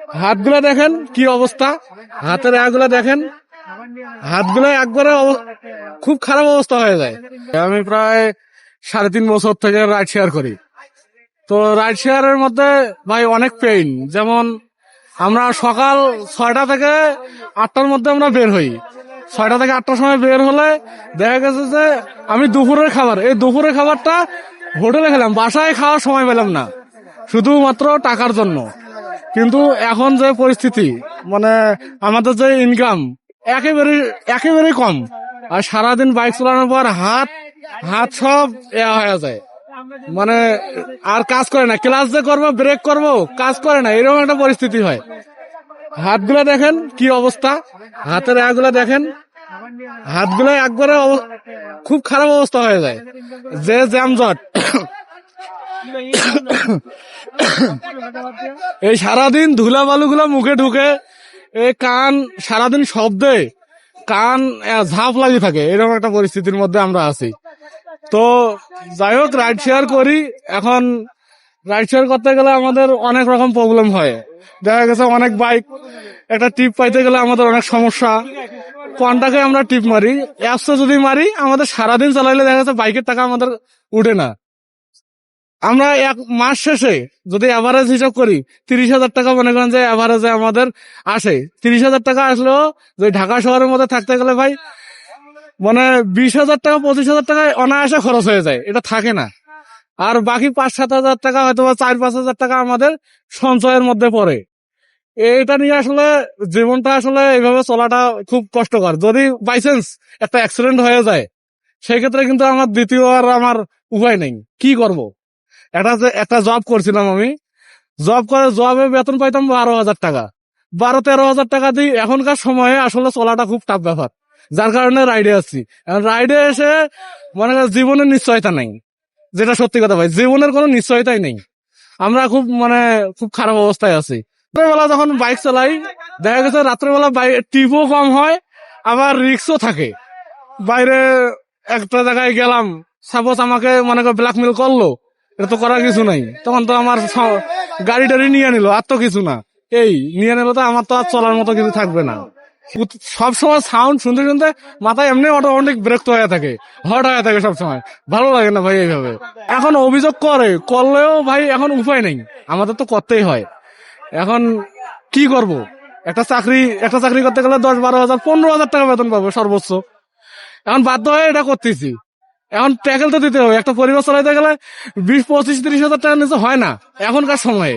হাতগুলো দেখেন কি অবস্থা, হাতের এগুলো দেখেন, হাতগুলো একবারে খুব খারাপ অবস্থা হয়ে যায়। আমি প্রায় 3.5 বছর থেকে রাইড শেয়ার করি। তো রাইড শেয়ারের মধ্যে ভাই অনেক পেইন। যেমন আমরা সকাল 6টা থেকে 8টার মধ্যে আমরা বের হই। 6টা থেকে 8টার সময় বের হলে দেখা গেছে যে আমি দুপুরের খাবার, এই দুপুরের খাবারটা হোটেলে খেলাম, বাসায় খাওয়ার সময় পেলাম না, শুধুমাত্র টাকার জন্য। কিন্তু এখন যে পরিস্থিতি, মানে আমাদের যে ইনকাম একেবারে একেবারে কম, আর সারাদিন বাইক চালানোর পর হাত হাত সব হয়ে যায়, মানে আর কাজ করে না। ক্লাস যে করবো, ব্রেক করবো, কাজ করে না, এরকম একটা পরিস্থিতি হয়। হাতগুলো দেখেন কি অবস্থা, হাতের এগুলো দেখেন, হাতগুলো একবারে খুব খারাপ অবস্থা হয়ে যায়। যে জ্যামজট, এই সারাদিন ধুলা বালুগুলো মুখে ঢুকে, এই কান সারাদিন শব্দে কান ঝাঁপ লাগিয়ে থাকে, এরকম একটা পরিস্থিতির মধ্যে আমরা আছি। তো যাই হোক, রাইড শেয়ার করি। এখন রাইড শেয়ার করতে গেলে আমাদের অনেক রকম প্রবলেম হয়। দেখা গেছে অনেক বাইক একটা টিপ পাইতে গেলে আমাদের অনেক সমস্যা। কোনটাকে আমরা টিপ মারি, অ্যাপসে যদি মারি, আমাদের সারাদিন চালাইলে দেখা যাচ্ছে বাইকের টাকা আমাদের উঠে না। আমরা এক মাস শেষে যদি অ্যাভারেজ হিসাব করি, 30,000 টাকা মনে করেন যে অ্যাভারেজে আমাদের আসে। 30,000 টাকা আসলেও যে ঢাকা শহরের মধ্যে থাকতে গেলে ভাই মানে 20,000 টাকা 25,000 টাকায় অনায়াসে খরচ হয়ে যায়, এটা থাকে না। আর বাকি 5-7 হাজার টাকা হয়তো বা 4-5 হাজার টাকা আমাদের সঞ্চয়ের মধ্যে পড়ে। এটা নিয়ে আসলে জীবনটা আসলে এইভাবে চলাটা খুব কষ্টকর। যদি বাইচান্স একটা অ্যাক্সিডেন্ট হয়ে যায়, সেই ক্ষেত্রে কিন্তু আমার দ্বিতীয় আর আমার উপায় নেই, কি করব। একটা জব করছিলাম আমি, জবে বেতন পাইতাম 12,000 টাকা। 12-13 হাজার টাকা দিই এখনকার সময়ে আসলে চলাটা খুব টাফ ব্যাপার, যার কারণে রাইডে আসছি। রাইডে এসে মানে জীবনের নিশ্চয়তা নেই, যেটা সত্যি কথা ভাই, জীবনের কোনো নিশ্চয়তাই নেই। আমরা খুব খারাপ অবস্থায় আছি। রাত্রেবেলা যখন বাইক চালাই, দেখা গেছে রাত্রেবেলা টিপও কম হয়, আবার রিক্সও থাকে। বাইরে একটা জায়গায় গেলাম, সাপোজ আমাকে মনে করে ব্ল্যাকমেল করলো, এটা তো করার কিছু নাই, তখন তো আমার গাড়ি টাড়ি নিয়ে নিল, আর তো কিছু না, এই নিয়ে নিল, তো আমার তো আর চলার মতো কিছু থাকবে না। সবসময় সাউন্ড শুনতে শুনতে মাথায় এমনি অটোমেটিক বিরক্ত হয়ে থাকে, হট হয়ে থাকে সবসময়, ভালো লাগে না ভাই এইভাবে। এখন অভিযোগ করলেও ভাই এখন উপায় নেই, আমাদের তো করতেই হয়। এখন কি করব, একটা চাকরি করতে গেলে 10-12 হাজার 15 হাজার টাকা বেতন পাবো সর্বোচ্চ। এখন বাধ্য হয়ে এটা করতেছি। এখন ট্যাকেল তো দিতে হবে, একটা পরিবার চালাইতে গেলে 20-25-30 হাজার টাকার নিচে হয় না এখনকার সময়ে।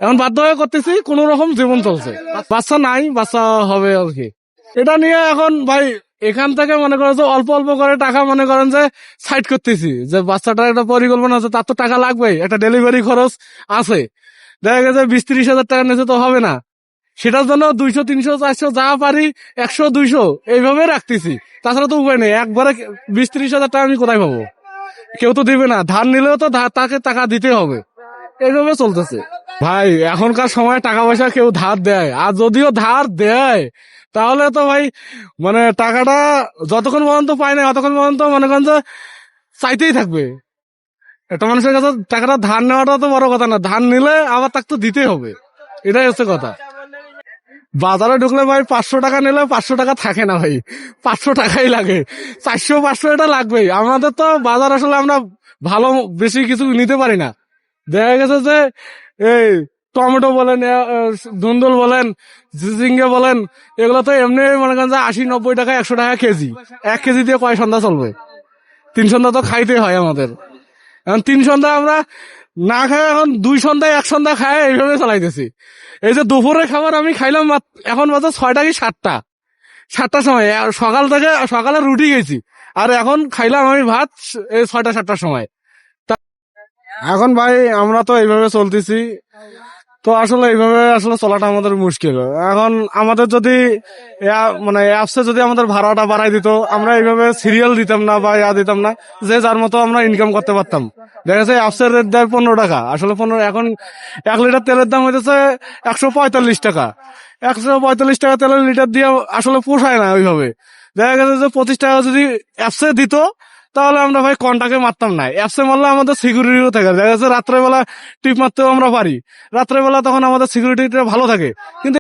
এখন বাধ্য হয়ে করতেছি, কোন রকম জীবন চলছে। বাচ্চা নাই, বাচ্চা হবে আর কি। এটা নিয়ে এখন ভাই এখান থেকে মনে করেন যে অল্প অল্প করে টাকা মনে করেন যে সাইড করতেছি, যে বাচ্চাটার একটা পরিকল্পনা আছে, তার তো টাকা লাগবেই, একটা ডেলিভারি খরচ আছে। দেখা গেছে 20-30 হাজার টাকার নিচে তো হবে না, সেটার জন্য 200-300-400 যা পারি 100-200 এইভাবে রাখতেছি। তাছাড়া তো উপায় নেই, একবারে 20-30 হাজার টাকা আমি কোথায় পাবো, কেউ তো দিবে না। ধার নিলেও তো তাকে টাকা দিতে হবে, এইভাবে চলতেছে ভাই। এখনকার সময় টাকা পয়সা কেউ ধার দেয়, আর যদিও ধার দেয় তাহলে তো ভাই মানে টাকাটা যতক্ষণ পর্যন্ত পায় না ততক্ষণ পর্যন্ত মনে করেন যে চাইতেই থাকবে। একটা মানুষের কাছে টাকাটা ধার নেওয়াটা তো বড় কথা না, ধার নিলে আবার তাকে তো দিতেই হবে, এটাই হচ্ছে কথা। বাজারে ঢুকলে ভাই 500 টাকা নিলে 500 টাকা থাকে না ভাই, 500 টাকাই লাগে, 400-500 এটা লাগবেই। আমাদের তো বাজার আসলে আমরা ভালো বেশি কিছু নিতে পারি না। দেখা গেছে যে এই টমেটো বলেন, ধুন্দুল বলেন, ঝিঙ্গে বলেন, এগুলো তো এমনি মনে করেন যে 80-90 টাকা 100 টাকা কেজি। 1 কেজি দিয়ে কয় সন্ধ্যা চলবে? 3 সন্ধ্যা তো খাইতে হয় আমাদের। এখন 3 সন্ধ্যা আমরা না খাই, এখন 2 সন্ধ্যায় 1 সন্ধ্যা খাই, এইভাবে চালাইতেছি। এই যে দুপুরের খাবার আমি খাইলাম এখন বাজে 6টা কি 7টার সময়, সকালে রুটি খেয়েছি, আর এখন খাইলাম আমি ভাত এই 6টা-7টার সময়। এখন ভাই আমরা তো এইভাবে চলতেছি, তো আসলে এইভাবে আসলে চলাটা আমাদের মুশকিল। এখন আমাদের যদি মানে অ্যাপসে যদি আমাদের ভাড়াটা বাড়াই দিত, আমরা এইভাবে সিরিয়াল দিতাম না বা দিতাম না, যে যার মতো আমরা ইনকাম করতে পারতাম। দেখা যাচ্ছে অ্যাপসের রেট দেয় 15 টাকা, আসলে 15, এখন 1 লিটার তেলের দাম হইতেছে 145 টাকা। 145 টাকা তেলের লিটার দিয়ে আসলে পোষায় না ওইভাবে। দেখা গেছে যে 25 টাকা যদি অ্যাপসে দিত, তাহলে আমরা ভাই কনটাকে মারতাম না। অ্যাপসে মারলে আমাদের সিকিউরিটিও থাকে, দেখা যাচ্ছে রাত্রেবেলা টিপ মারতেও আমরা পারি, রাত্রেবেলা তখন আমাদের সিকিউরিটিটা ভালো থাকে। কিন্তু